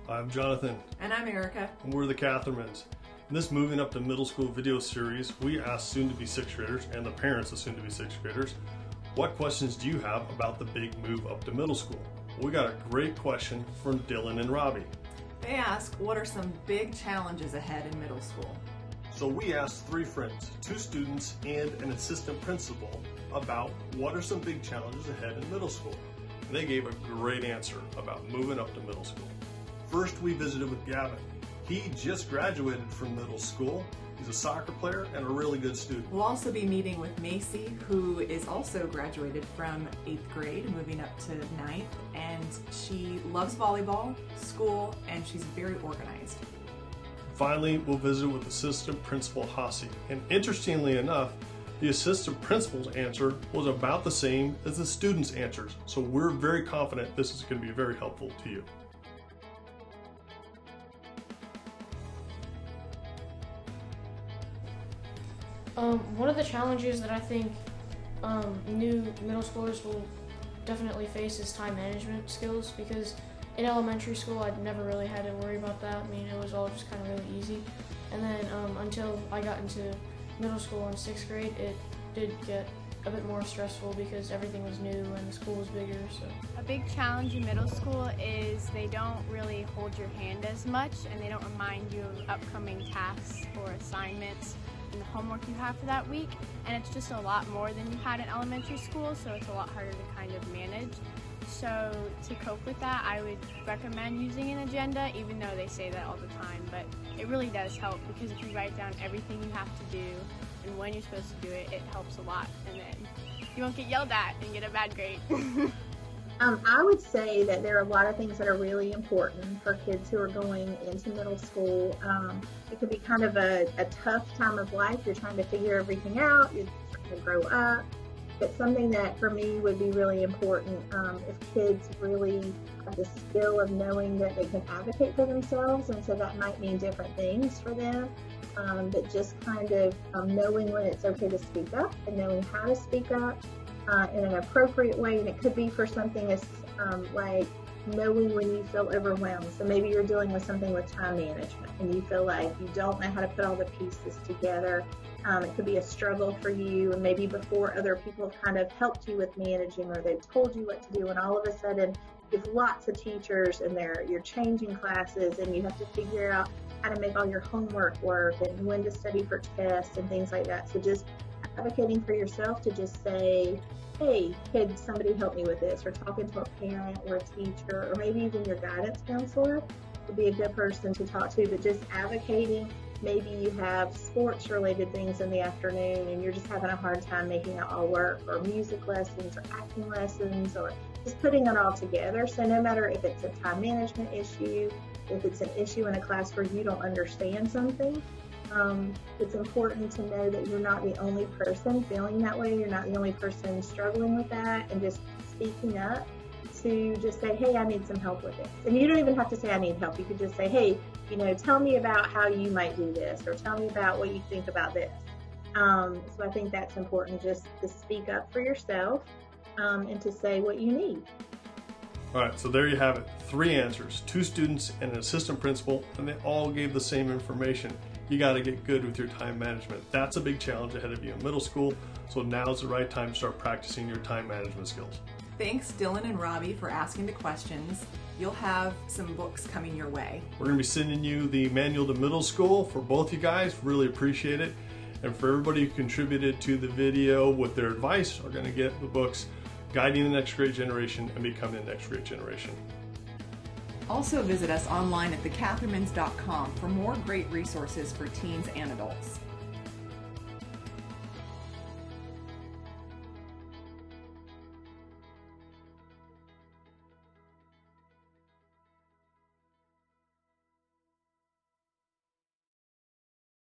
I'm Jonathan. And I'm Erica. And we're the Cathermans. In this Moving Up to Middle School video series, we ask soon-to-be sixth graders and the parents of soon-to-be sixth graders, what questions do you have about the big move up to middle school? We got a great question from Dylan and Robbie. They ask, what are some big challenges ahead in middle school? So we asked three friends, two students and an assistant principal, about what are some big challenges ahead in middle school. And they gave a great answer about moving up to middle school. First, we visited with Gavin. He just graduated from middle school. He's a soccer player and a really good student. We'll also be meeting with Macy, who is also graduated from 8th grade, moving up to 9th, and she loves volleyball, school, and she's very organized. Finally, we'll visit with Assistant Principal Hasi. And interestingly enough, the Assistant Principal's answer was about the same as the students' answers. So we're very confident this is going to be very helpful to you. One of the challenges that I think new middle schoolers will definitely face is time management skills, because in elementary school I never really had to worry about that. I mean, it was all just kind of really easy. And then until I got into middle school in 6th grade, it did get a bit more stressful because everything was new and the school was bigger. So a big challenge in middle school is they don't really hold your hand as much, and they don't remind you of upcoming tasks or assignments and the homework you have for that week, and it's just a lot more than you had in elementary school, so it's a lot harder to kind of manage. So to cope with that, I would recommend using an agenda, even though they say that all the time, but it really does help, because if you write down everything you have to do and when you're supposed to do it, it helps a lot, and then you won't get yelled at and get a bad grade. I would say that there are a lot of things that are really important for kids who are going into middle school. It could be kind of a tough time of life. You're trying to figure everything out. You're trying to grow up. But something that for me would be really important if kids really have the skill of knowing that they can advocate for themselves, and so that might mean different things for them. But just kind of knowing when it's okay to speak up and knowing how to speak up in an appropriate way. And it could be for something as like knowing when you feel overwhelmed. So maybe you're dealing with something with time management and you feel like you don't know how to put all the pieces together. It could be a struggle for you, and maybe before other people have kind of helped you with managing, or they've told you what to do, and all of a sudden you have lots of teachers and you're changing classes and you have to figure out how to make all your homework work and when to study for tests and things like that. So just advocating for yourself to just say, hey, could somebody help me with this? Or talking to a parent or a teacher, or maybe even your guidance counselor would be a good person to talk to. But just advocating, maybe you have sports related things in the afternoon and you're just having a hard time making it all work, or music lessons or acting lessons, or just putting it all together. So no matter if it's a time management issue, if it's an issue in a class where you don't understand something, it's important to know that you're not the only person feeling that way. You're not the only person struggling with that, and just speaking up to just say, hey, I need some help with this. And you don't even have to say I need help. You could just say, hey, tell me about how you might do this, or tell me about what you think about this. So I think that's important, just to speak up for yourself and to say what you need. All right, so there you have it. 3 answers, 2 students and an assistant principal, and they all gave the same information. You got to get good with your time management. That's a big challenge ahead of you in middle school, so now's the right time to start practicing your time management skills. Thanks, Dylan and Robbie, for asking the questions. You'll have some books coming your way. We're going to be sending you the manual to middle school for both you guys. Really appreciate it. And for everybody who contributed to the video with their advice, are going to get the books Guiding the Next Great Generation and Becoming the Next Great Generation. Also visit us online at thecathermans.com for more great resources for teens and adults.